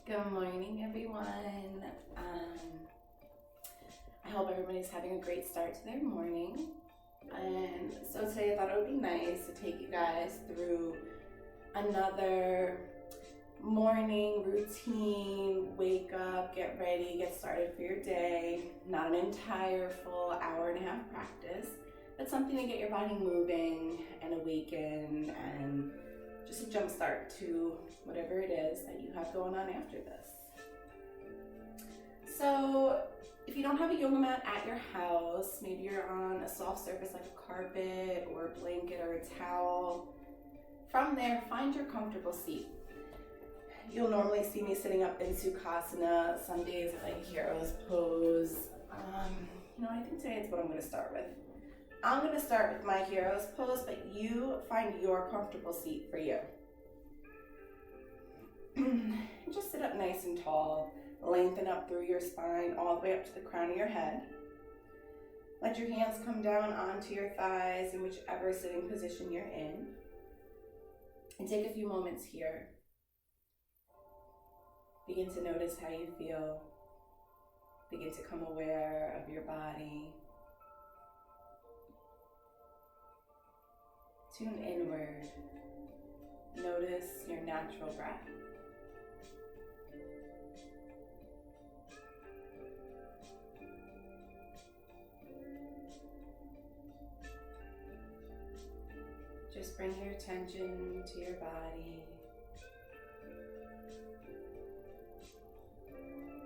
Good morning, everyone. I hope everybody's having a great start to their morning. And so today I thought it would be nice to take you guys through another morning routine. Wake up, get ready, get started for your day. Not an entire full hour and a half practice, but something to get your body moving and awaken and just a jump start to whatever it is that you have going on after this. So if you don't have a yoga mat at your house, maybe you're on a soft surface like a carpet or a blanket or a towel. From there, find your comfortable seat. You'll normally see me sitting up in Sukhasana. Some days I like hero's pose. I think today it's what I'm going to start with. I'm going to start with my hero's pose, but you find your comfortable seat for you. Just sit up nice and tall. Lengthen up through your spine all the way up to the crown of your head. Let your hands come down onto your thighs in whichever sitting position you're in. And take a few moments here. Begin to notice how you feel. Begin to come aware of your body. Tune inward. Notice your natural breath. Just bring your attention to your body.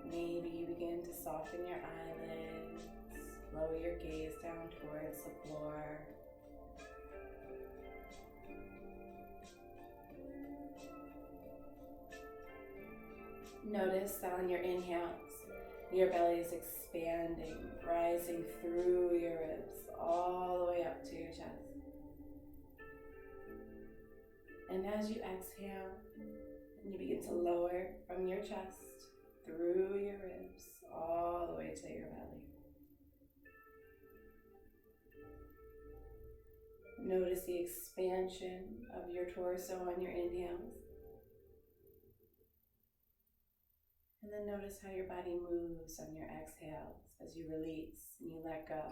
Maybe you begin to soften your eyelids, lower your gaze down towards the floor. Notice that on your inhales, your belly is expanding, rising through your ribs, all the way up to your chest. And as you exhale, you begin to lower from your chest, through your ribs, all the way to your belly. Notice the expansion of your torso on your inhales. And then notice how your body moves on your exhales as you release and you let go.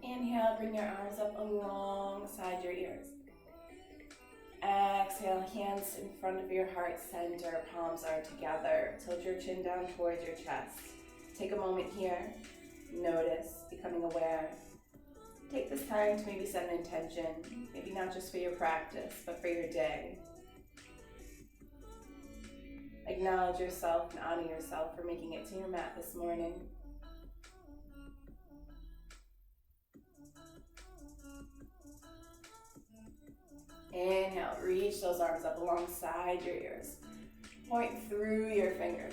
Inhale, bring your arms up alongside your ears. Exhale, hands in front of your heart center, palms are together. Tilt your chin down towards your chest. Take a moment here. Notice, becoming aware. Take this time to maybe set an intention, maybe not just for your practice, but for your day. Acknowledge yourself and honor yourself for making it to your mat this morning. Inhale, reach those arms up alongside your ears. Point through your fingers.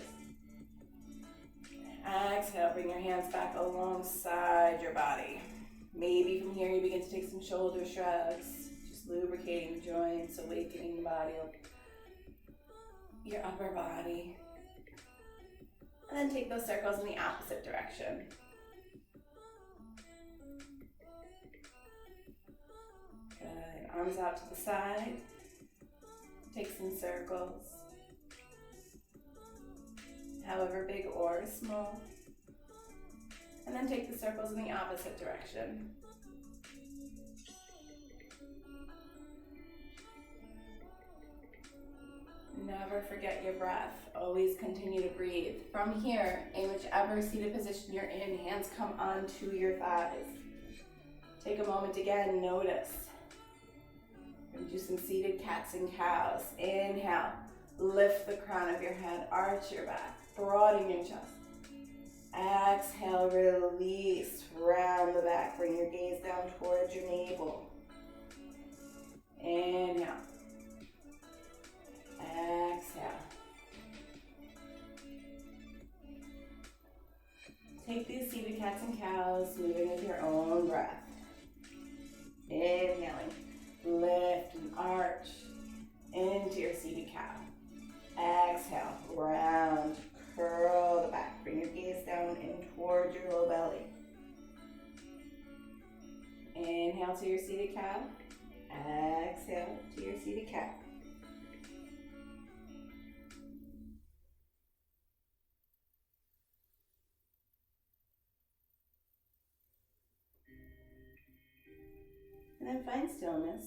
Exhale, bring your hands back alongside your body. Maybe from here you begin to take some shoulder shrugs, just lubricating the joints, awakening the body, your upper body. And then take those circles in the opposite direction. Good. Arms out to the side. Take some circles, however big or small. And then take the circles in the opposite direction. Never forget your breath. Always continue to breathe. From here, in whichever seated position you're in, hands come onto your thighs. Take a moment again, notice. Do some seated cats and cows. Inhale, lift the crown of your head, arch your back, broaden your chest. Exhale, release, round the back, bring your gaze down towards your navel. Inhale. Exhale. Take these seated cats and cows, moving with your own breath. Inhaling, lift and arch into your seated cow. Exhale. Exhale, round, curl the back. Bring your gaze down in towards your low belly. Inhale to your seated cow. Exhale to your seated cat. And then find stillness.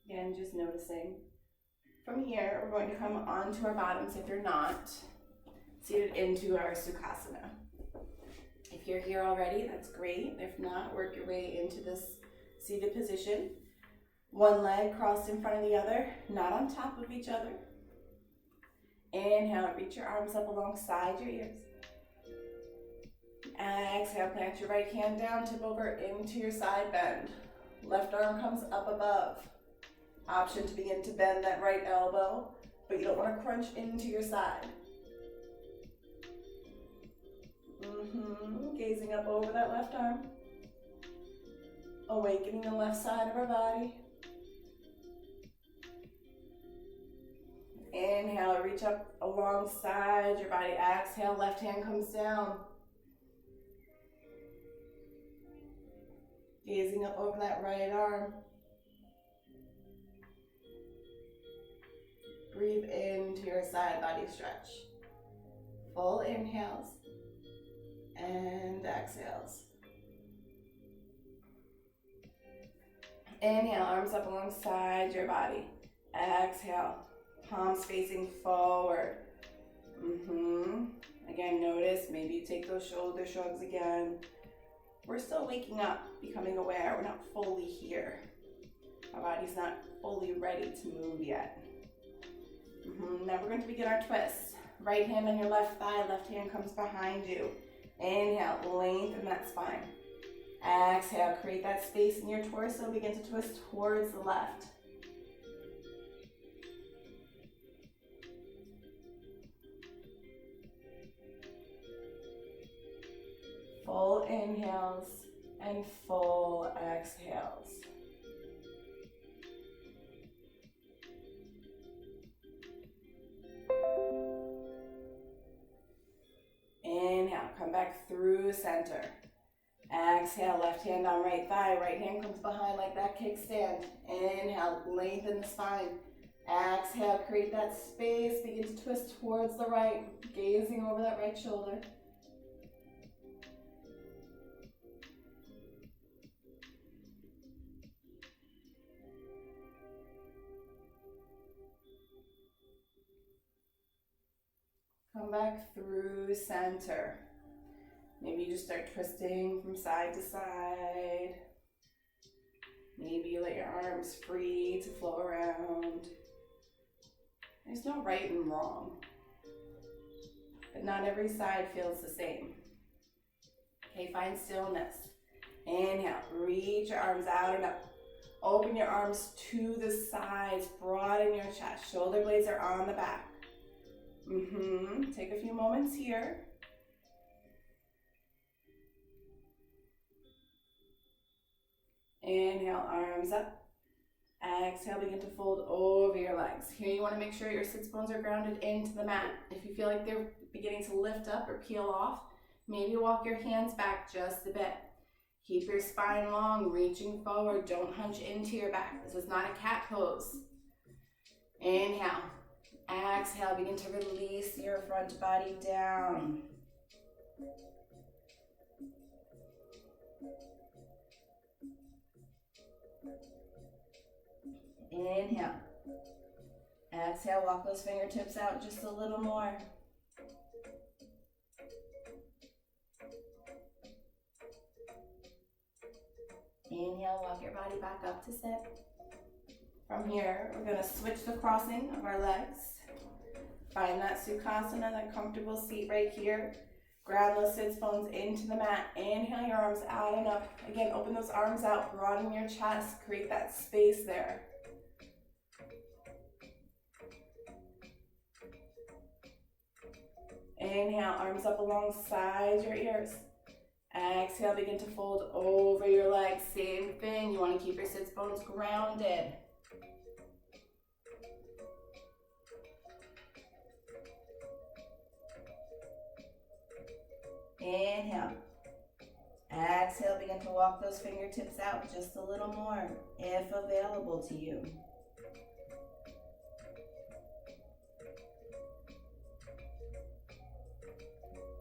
Again, just noticing. From here, we're going to come onto our bottoms if you're not seated into our Sukhasana. If you're here already, that's great. If not, work your way into this seated position. One leg crossed in front of the other, not on top of each other. Inhale, reach your arms up alongside your ears. Exhale, plant your right hand down, tip over into your side bend. Left arm comes up above. Option to begin to bend that right elbow, but you don't want to crunch into your side. Gazing up over that left arm. Awakening the left side of our body. Inhale, reach up alongside your body. Exhale, left hand comes down. Gazing up over that right arm. Breathe into your side body stretch. Full inhales and exhales. Inhale, arms up alongside your body. Exhale, palms facing forward. Again, notice, maybe you take those shoulder shrugs again. We're still waking up, becoming aware. We're not fully here. Our body's not fully ready to move yet. Now we're going to begin our twists. Right hand on your left thigh, left hand comes behind you. Inhale, lengthen that spine. Exhale, create that space in your torso. Begin to twist towards the left. Full inhales and full exhales. Inhale, come back through center. Exhale, left hand on right thigh, right hand comes behind like that kickstand. Inhale, lengthen the spine. Exhale, create that space, begin to twist towards the right, gazing over that right shoulder. Come back through center. Maybe you just start twisting from side to side. Maybe you let your arms free to flow around. There's no right and wrong, but not every side feels the same. Okay, find stillness. Inhale, reach your arms out and up. Open your arms to the sides, broaden your chest. Shoulder blades are on the back. Take a few moments here. Inhale, arms up. Exhale, begin to fold over your legs. Here you want to make sure your sits bones are grounded into the mat. If you feel like they're beginning to lift up or peel off, maybe walk your hands back just a bit. Keep your spine long, reaching forward. Don't hunch into your back. This is not a cat pose. Inhale. Exhale, begin to release your front body down. Inhale. Exhale, walk those fingertips out just a little more. Inhale, walk your body back up to sit. From here, we're going to switch the crossing of our legs. Find that Sukhasana, that comfortable seat right here. Ground those sits bones into the mat. Inhale your arms out and up. Again, open those arms out, broaden your chest, create that space there. Inhale, arms up alongside your ears. Exhale, begin to fold over your legs. Same thing, you want to keep your sits bones grounded. Inhale. Exhale, begin to walk those fingertips out just a little more, if available to you.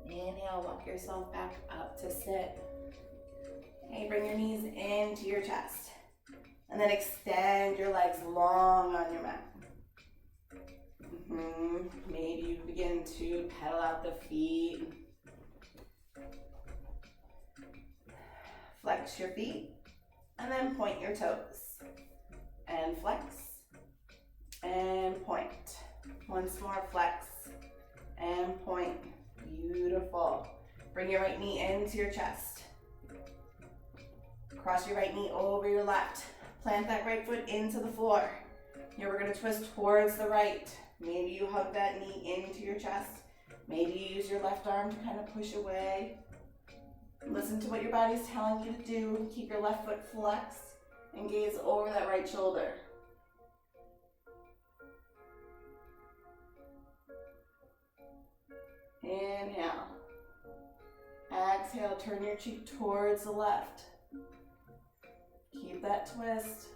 Inhale, walk yourself back up to sit. Okay, bring your knees into your chest. And then extend your legs long on your mat. Maybe you begin to pedal out the feet. Flex your feet. And then point your toes. And flex. And point. Once more, flex. And point. Beautiful. Bring your right knee into your chest. Cross your right knee over your left. Plant that right foot into the floor. Here we're going to twist towards the right. Maybe you hug that knee into your chest. Maybe you use your left arm to kind of push away. Listen to what your body's telling you to do. Keep your left foot flexed and gaze over that right shoulder. Inhale. Exhale, turn your cheek towards the left. Keep that twist.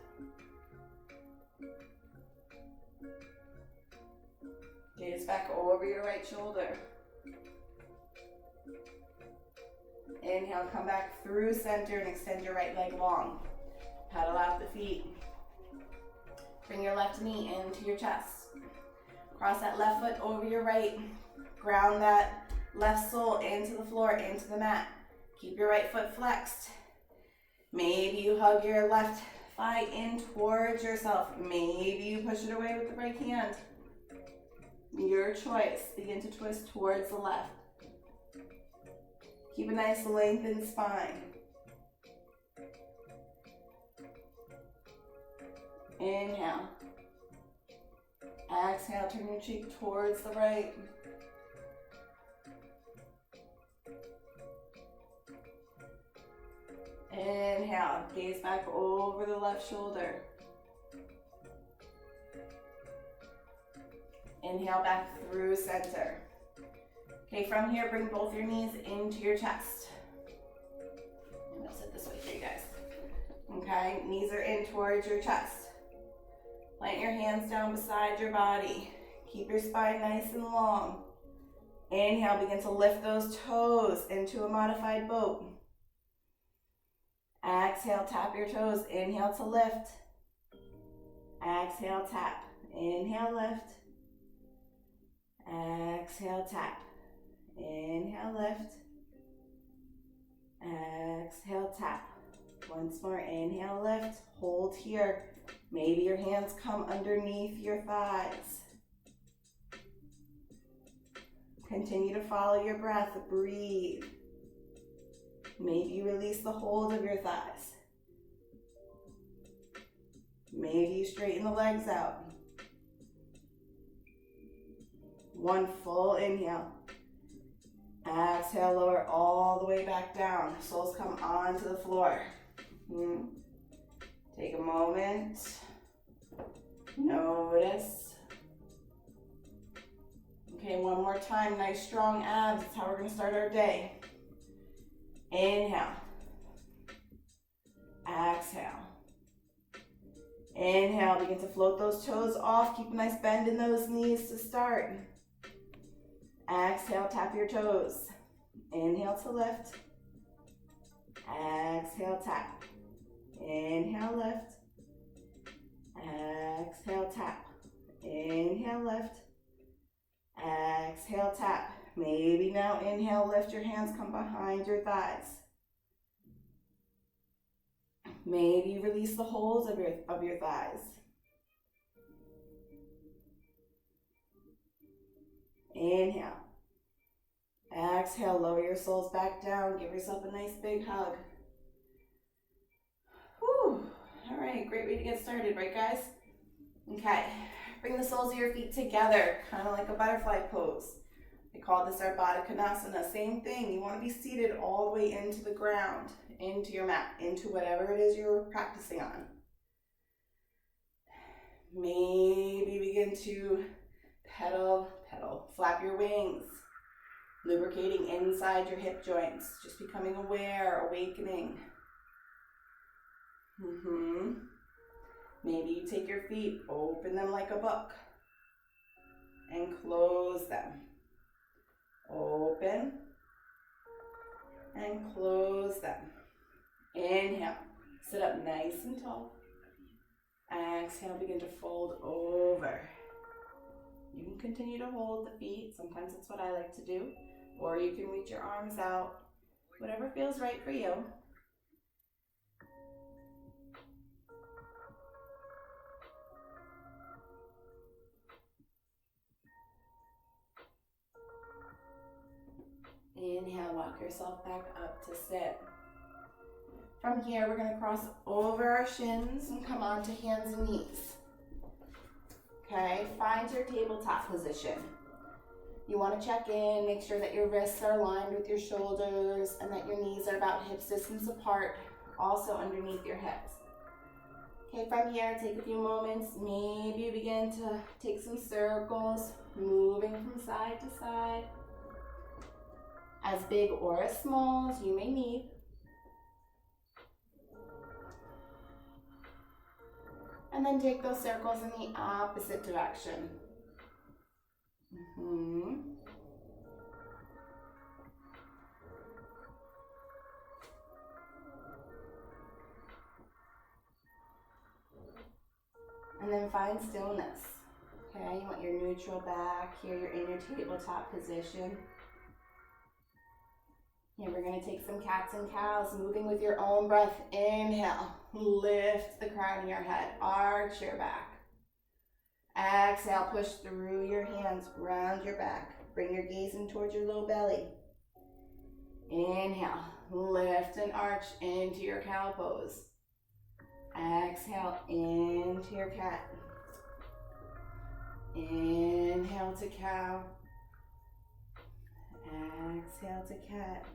Gaze back over your right shoulder. Inhale, come back through center and extend your right leg long. Pedal out the feet. Bring your left knee into your chest. Cross that left foot over your right. Ground that left sole into the floor, into the mat. Keep your right foot flexed. Maybe you hug your left thigh in towards yourself. Maybe you push it away with the right hand. Your choice. Begin to twist towards the left. Keep a nice lengthened spine. Inhale. Exhale, turn your cheek towards the right. Inhale, gaze back over the left shoulder. Inhale back through center. Okay, from here, bring both your knees into your chest. And I'll sit this way for you guys. Okay, knees are in towards your chest. Plant your hands down beside your body. Keep your spine nice and long. Inhale, begin to lift those toes into a modified boat. Exhale, tap your toes. Inhale to lift. Exhale, tap. Inhale, lift. Exhale, tap. Inhale, lift. Exhale, tap. Once more, inhale, lift. Hold here. Maybe your hands come underneath your thighs. Continue to follow your breath. Breathe. Maybe you release the hold of your thighs. Maybe you straighten the legs out. One full inhale. Exhale, lower all the way back down. Soles come onto the floor. Take a moment. Notice. Okay, one more time. Nice strong abs. That's how we're going to start our day. Inhale. Exhale. Inhale. Begin to float those toes off. Keep a nice bend in those knees to start. Exhale, tap your toes. Inhale to lift. Exhale, tap. Inhale, lift. Exhale, tap. Inhale, lift. Exhale, tap. Maybe now inhale, lift your hands, come behind your thighs. Maybe release the holds of your thighs. Inhale. Exhale, lower your soles back down. Give yourself a nice big hug. Whew. All right, great way to get started, right guys? Okay, bring the soles of your feet together, kind of like a butterfly pose. We call this our Baddha Konasana. Same thing, you want to be seated all the way into the ground, into your mat, into whatever it is you're practicing on. Maybe begin to pedal, flap your wings. lubricating inside your hip joints, just becoming aware, awakening. Maybe you take your feet, open them like a book, and close them. Open and close them. Inhale, sit up nice and tall. Exhale, begin to fold over. You can continue to hold the feet. Sometimes that's what I like to do. Or you can reach your arms out. Whatever feels right for you. Inhale, walk yourself back up to sit. From here, we're going to cross over our shins and come onto hands and knees. Okay, find your tabletop position. You want to check in, make sure that your wrists are aligned with your shoulders and that your knees are about hip distance apart, also underneath your hips. Okay, from here, take a few moments. Maybe you begin to take some circles, moving from side to side. As big or as small as you may need. And then take those circles in the opposite direction. And then find stillness. Okay, you want your neutral back here, you're in your tabletop position. Here we're going to take some cats and cows, moving with your own breath. Inhale, lift the crown of your head, arch your back. Exhale, push through your hands, round your back. Bring your gaze in towards your low belly. Inhale, lift and arch into your cow pose. Exhale, into your cat. Inhale to cow. Exhale to cat.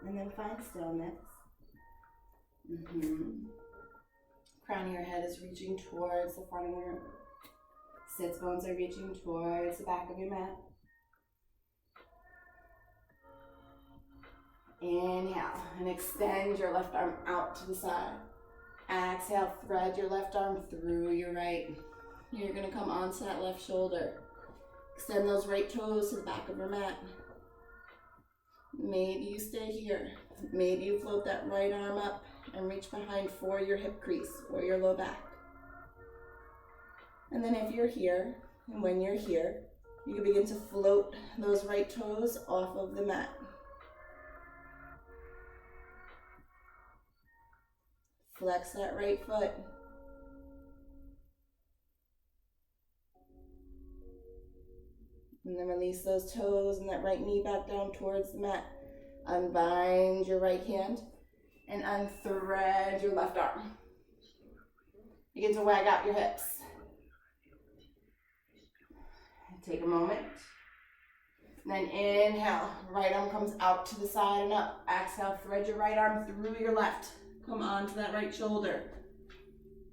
And then find stillness. Crown of your head is reaching towards the front of your sits bones are reaching towards the back of your mat. Inhale and extend your left arm out to the side. Exhale, thread your left arm through your right. You're going to come onto that left shoulder. Extend those right toes to the back of your mat. Maybe you stay here. Maybe you float that right arm up and reach behind for your hip crease or your low back. And then if you're here, and when you're here, you can begin to float those right toes off of the mat. Flex that right foot. And then release those toes and that right knee back down towards the mat. Unbind your right hand and unthread your left arm. Begin to wag out your hips. Take a moment. Then inhale, right arm comes out to the side and up. Exhale, thread your right arm through your left. Come onto that right shoulder.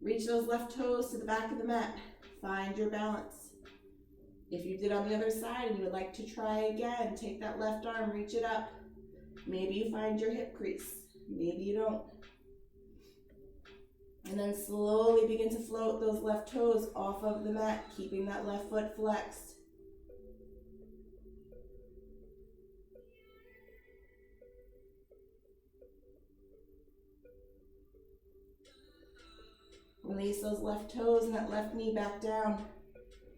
Reach those left toes to the back of the mat. Find your balance. If you did on the other side and you would like to try again, take that left arm, reach it up. Maybe you find your hip crease. Maybe you don't. And then slowly begin to float those left toes off of the mat, keeping that left foot flexed. Release those left toes and that left knee back down.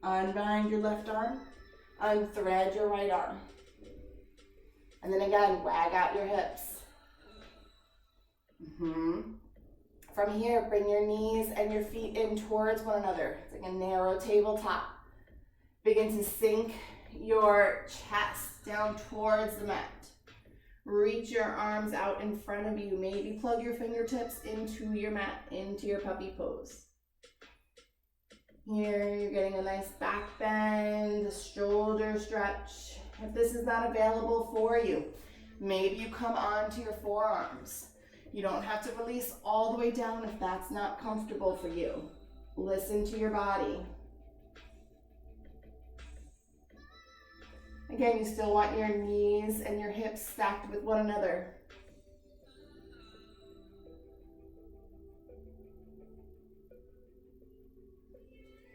Unbind your left arm, unthread your right arm. And then again, wag out your hips. From here, bring your knees and your feet in towards one another. It's like a narrow tabletop. Begin to sink your chest down towards the mat. Reach your arms out in front of you. Maybe plug your fingertips into your mat, into your puppy pose. Here, you're getting a nice back bend, a shoulder stretch. If this is not available for you, Maybe you come onto your forearms. You don't have to release all the way down if that's not comfortable for you. Listen to your body. Again, you still want your knees and your hips stacked with one another.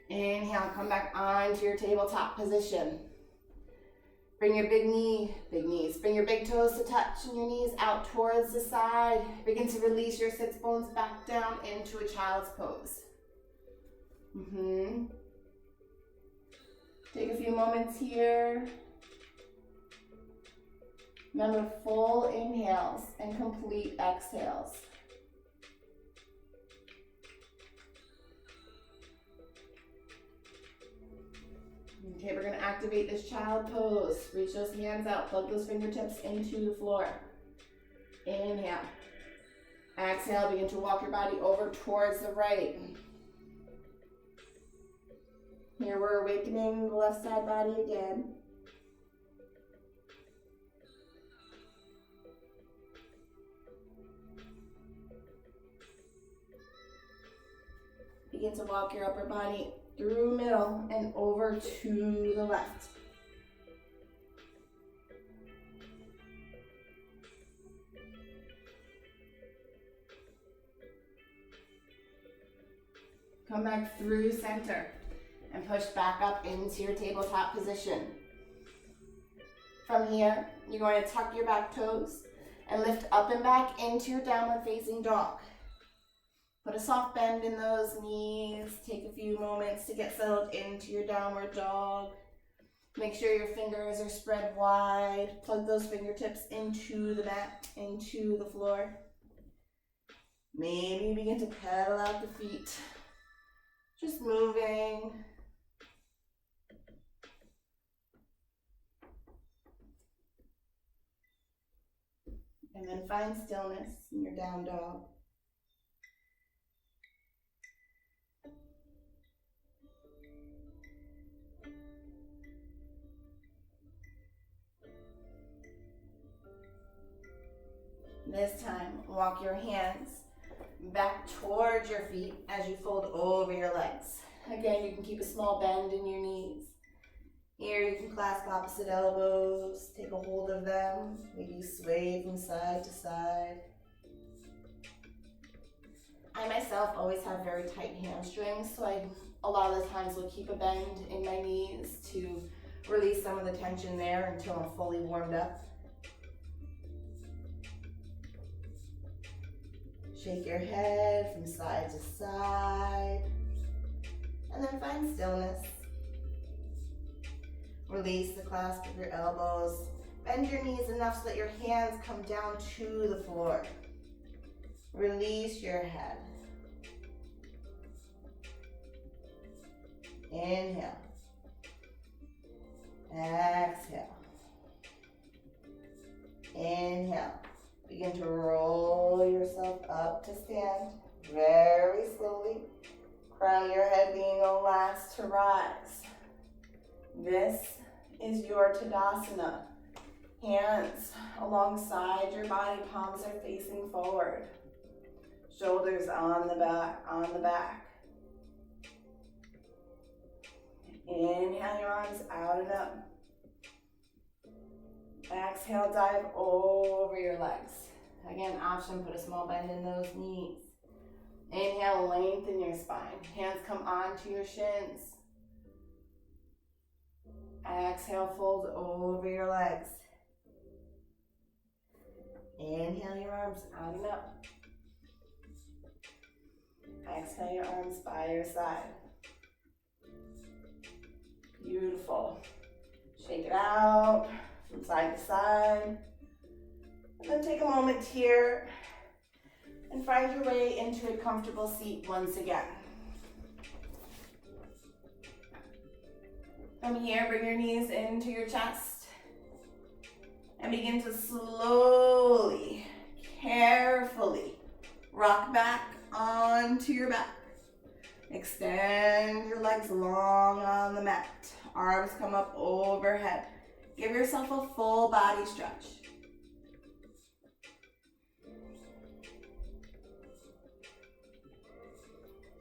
Inhale, come back onto your tabletop position. Bring your big knees, bring your big toes to touch and your knees out towards the side. Begin to release your sits bones back down into a child's pose. Take a few moments here. Remember, full inhales and complete exhales. Okay, we're gonna activate this child pose. Reach those hands out, plug those fingertips into the floor. Inhale. Exhale, begin to walk your body over towards the right. Here we're awakening the left side body again. Begin to walk your upper body through middle and over to the left. Come back through center and push back up into your tabletop position. From here, you're going to tuck your back toes and lift up and back into your downward facing dog. Put a soft bend in those knees. Take a few moments to get settled into your downward dog. Make sure your fingers are spread wide. Plug those fingertips into the mat, into the floor. Maybe begin to pedal out the feet. Just moving. And then find stillness in your down dog. This time, walk your hands back towards your feet as you fold over your legs. Again, you can keep a small bend in your knees. Here you can clasp opposite elbows, take a hold of them, maybe sway from side to side. I myself always have very tight hamstrings, so a lot of the times will keep a bend in my knees to release some of the tension there until I'm fully warmed up. Shake your head from side to side, and then find stillness. Release the clasp of your elbows. Bend your knees enough so that your hands come down to the floor. Release your head. Inhale. Exhale. Inhale. Begin to roll yourself up to stand very slowly. Crown your head being the last to rise. This is your Tadasana. Hands alongside your body, palms are facing forward. Shoulders on the back. Inhale your arms out and up. Exhale, dive over your legs. Again, option, put a small bend in those knees. Inhale, lengthen your spine. Hands come onto your shins. Exhale, fold over your legs. Inhale your arms out and up. Exhale your arms by your side. Beautiful. Shake it out from side to side. And then take a moment here and find your way into a comfortable seat once again. From here, bring your knees into your chest and begin to slowly, carefully rock back onto your back. Extend your legs long on the mat. Arms come up overhead. Give yourself a full body stretch.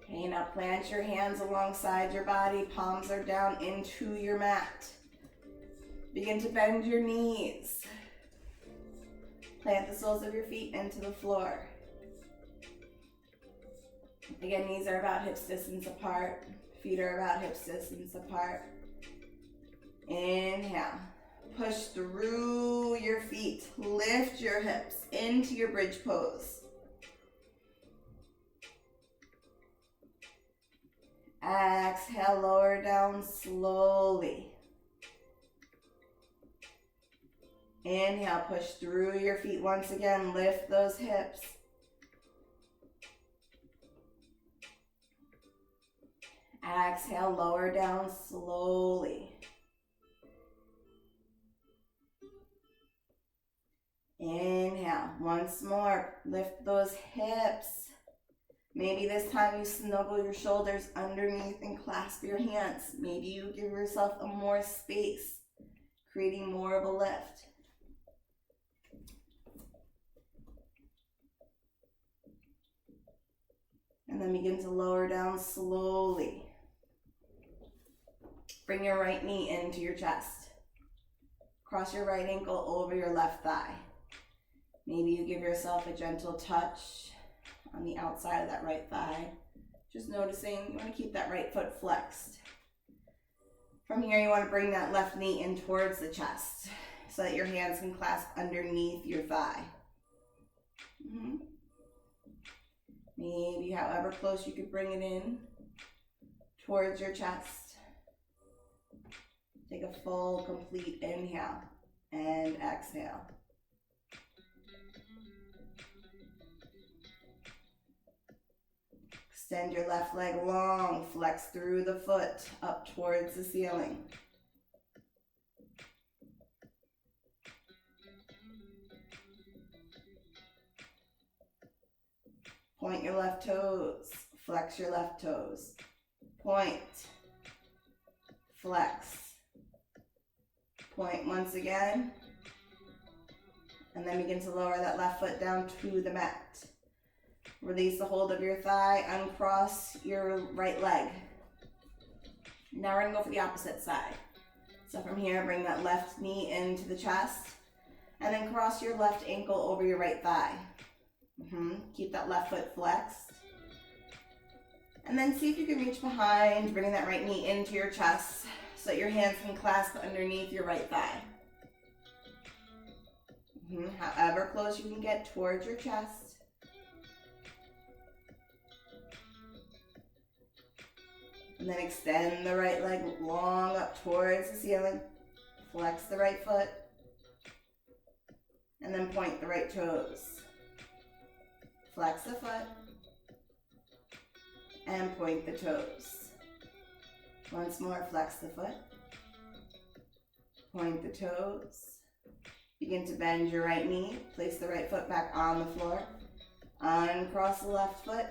Okay, now plant your hands alongside your body. Palms are down into your mat. Begin to bend your knees. Plant the soles of your feet into the floor. Again, knees are about hips distance apart. Feet are about hips distance apart. Inhale. Push through your feet. Lift your hips into your bridge pose. Exhale, lower down slowly. Inhale, push through your feet once again. Lift those hips. Exhale, lower down slowly. Inhale, once more. Lift those hips. Maybe this time you snuggle your shoulders underneath and clasp your hands. Maybe you give yourself a more space, creating more of a lift. And then begin to lower down slowly. Bring your right knee into your chest. Cross your right ankle over your left thigh. Maybe you give yourself a gentle touch on the outside of that right thigh. Just noticing you want to keep that right foot flexed. From here, you want to bring that left knee in towards the chest so that your hands can clasp underneath your thigh. Maybe however close you could bring it in towards your chest. Take a full, complete inhale and exhale. Extend your left leg long, flex through the foot up towards the ceiling. Point your left toes, flex your left toes. Point, flex. Point once again. And then begin to lower that left foot down to the mat. Release the hold of your thigh, uncross your right leg. Now we're gonna go for the opposite side. So from here, bring that left knee into the chest, and then cross your left ankle over your right thigh. Keep that left foot flexed. And then see if you can reach behind, bringing that right knee into your chest so that your hands can clasp underneath your right thigh. However close you can get towards your chest. And then extend the right leg long up towards the ceiling. Flex the right foot. And then point the right toes. Flex the foot. And point the toes. Once more, flex the foot. Point the toes. Begin to bend your right knee. Place the right foot back on the floor. Uncross the left foot.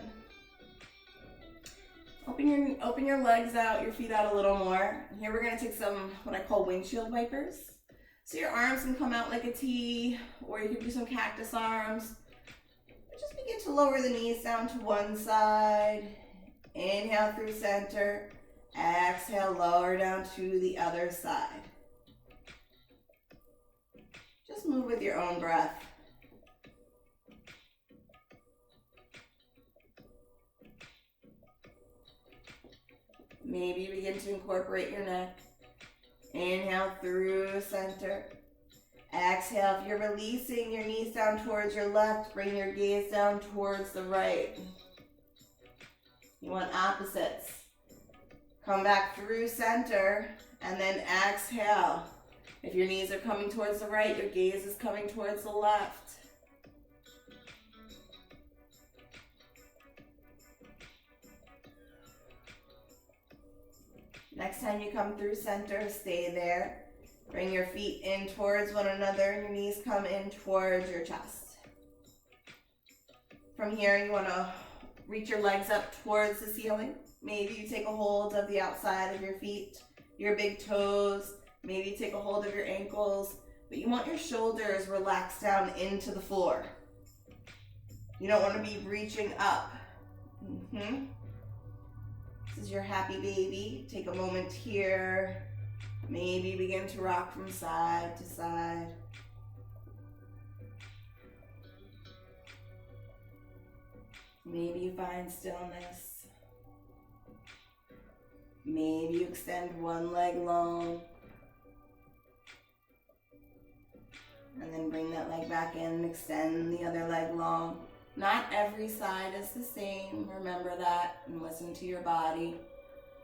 Open your legs out, your feet out a little more. Here we're gonna take some, what I call windshield wipers. So your arms can come out like a T, or you can do some cactus arms. Just begin to lower the knees down to one side. Inhale through center. Exhale, lower down to the other side. Just move with your own breath. Maybe begin to incorporate your neck. Inhale through center. Exhale, if you're releasing your knees down towards your left, bring your gaze down towards the right. You want opposites. Come back through center and then exhale. If your knees are coming towards the right, your gaze is coming towards the left. Next time you come through center, stay there. Bring your feet in towards one another and your knees come in towards your chest. From here, you want to reach your legs up towards the ceiling. Maybe you take a hold of the outside of your feet, your big toes. Maybe you take a hold of your ankles, but you want your shoulders relaxed down into the floor. You don't want to be reaching up. is your happy baby. Take a moment here. Maybe begin to rock from side to side. Maybe you find stillness. Maybe you extend one leg long. And then bring that leg back in and extend the other leg long. Not every side is the same. Remember that and listen to your body.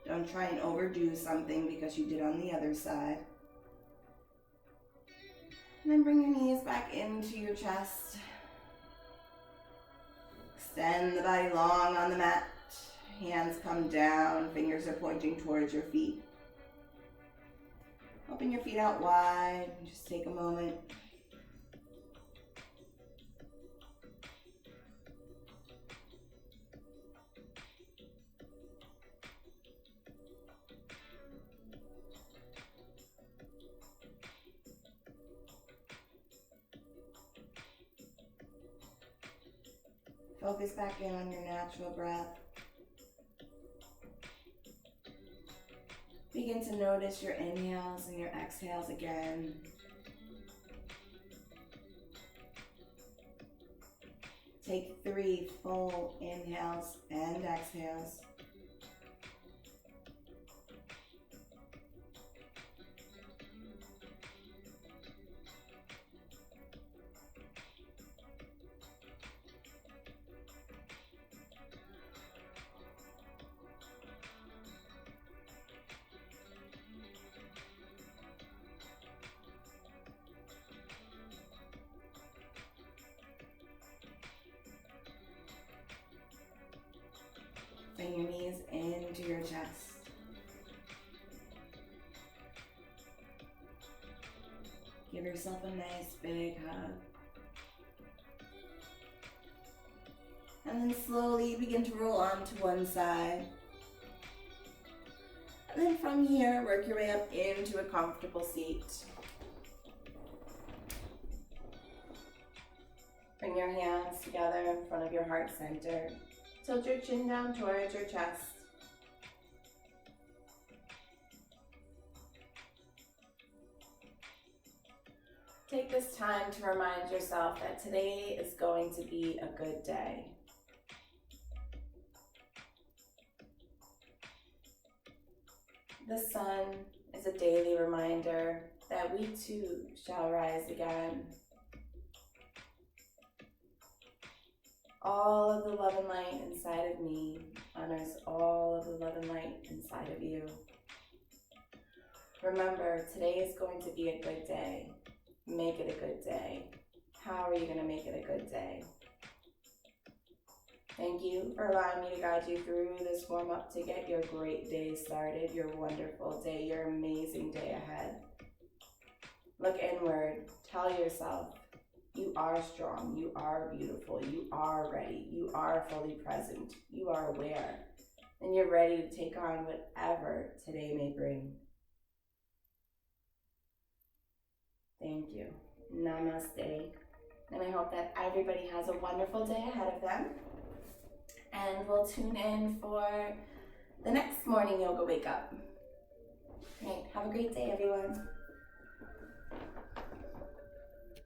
Don't try and overdo something because you did on the other side. And then bring your knees back into your chest. Extend the body long on the mat. Hands come down, fingers are pointing towards your feet. Open your feet out wide. Just take a moment. Focus back in on your natural breath. Begin to notice your inhales and your exhales again. Take 3 full inhales and exhales. Bring your knees into your chest. Give yourself a nice big hug. And then slowly begin to roll onto one side. And then from here, work your way up into a comfortable seat. Bring your hands together in front of your heart center. Tilt your chin down towards your chest. Take this time to remind yourself that today is going to be a good day. The sun is a daily reminder that we too shall rise again. All of the love and light inside of me honors all of the love and light inside of you. Remember, today is going to be a good day. Make it a good day. How are you going to make it a good day? Thank you for allowing me to guide you through this warm-up to get your great day started, your wonderful day, your amazing day ahead. Look inward. Tell yourself, you are strong, you are beautiful, you are ready, you are fully present, you are aware, and you're ready to take on whatever today may bring. Thank you. Namaste. And I hope that everybody has a wonderful day ahead of them. And we'll tune in for the next morning yoga wake up. Right, have a great day, everyone.